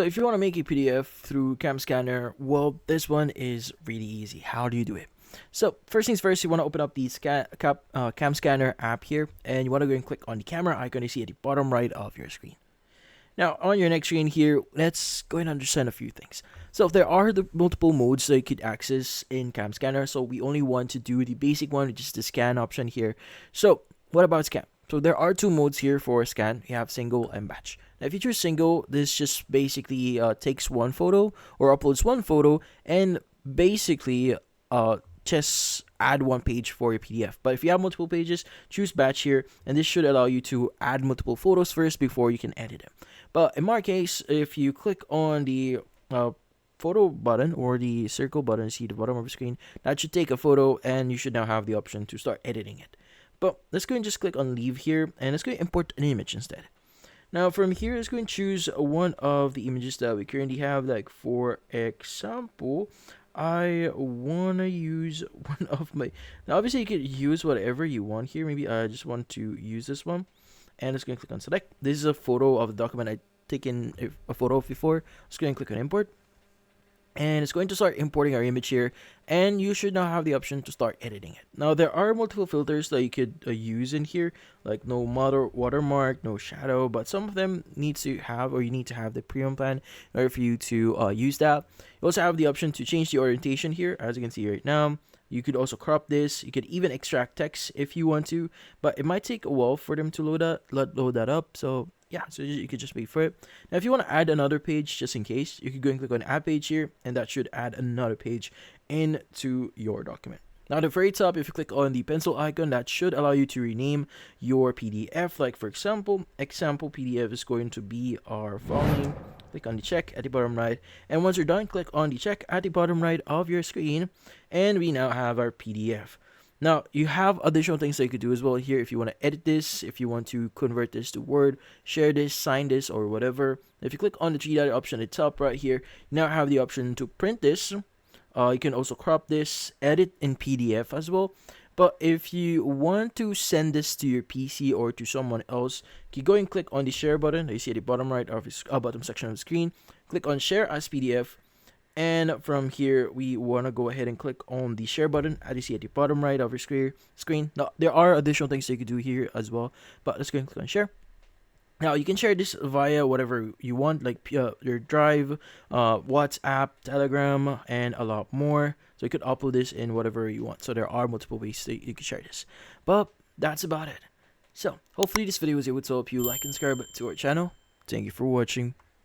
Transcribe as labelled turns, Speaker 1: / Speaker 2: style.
Speaker 1: So if you want to make a PDF through CamScanner, well, this one is really easy. How do you do it? So first things first, you want to open up the CamScanner app here, and you want to go and click on the camera icon you see at the bottom right of your screen. Now, on your next screen here, let's go and understand a few things. So there are the multiple modes that you could access in CamScanner. So we only want to do the basic one, which is the scan option here. So what about scan? So there are two modes here for scan. You have single and batch. Now, if you choose single, this just basically takes one photo or uploads one photo and basically just add one page for your PDF. But if you have multiple pages, choose batch here, and this should allow you to add multiple photos first before you can edit them. But in my case, if you click on the photo button or the circle button, see the bottom of the screen, that should take a photo, and you should now have the option to start editing it. But let's go and just click on leave here, and let's go and import an image instead. Now from here, let's go and choose one of the images that we currently have. Like for example, I wanna use one of my. Now obviously you could use whatever you want here. Maybe I just want to use this one, and let's go and click on select. This is a photo of the document I taken a photo of before. Let's go and click on import. And it's going to start importing our image here, and you should now have the option to start editing it. Now there are multiple filters that you could use in here, like no watermark, no shadow, but some of them needs to have, or you need to have the premium plan in order for you to use that. You also have the option to change the orientation here, as you can see right now. You could also crop this. You could even extract text if you want to, but it might take a while for them to load that up. So yeah, so you could just wait for it. Now, if you want to add another page just in case, you could go and click on add page here, and that should add another page into your document. Now, at the very top, if you click on the pencil icon, that should allow you to rename your PDF. Like, for example, example PDF is going to be our file name. Click on the check at the bottom right, and once you're done, click on the check at the bottom right of your screen, and we now have our PDF. Now, you have additional things that you could do as well here if you want to edit this, if you want to convert this to Word, share this, sign this, or whatever. If you click on the three-dot option at the top right here, you now have the option to print this. You can also crop this, edit in PDF as well. But if you want to send this to your PC or to someone else, you go and click on the share button that you see at the bottom right of the bottom section of the screen. Click on share as PDF. And from here, we want to go ahead and click on the share button as you see at the bottom right of your screen. Now, there are additional things you could do here as well, but let's go and click on share. Now, you can share this via whatever you want, like your Drive, WhatsApp, Telegram, and a lot more. So you could upload this in whatever you want. So there are multiple ways that you can share this. But that's about it. So hopefully this video was able to help you. Like and subscribe to our channel. Thank you for watching.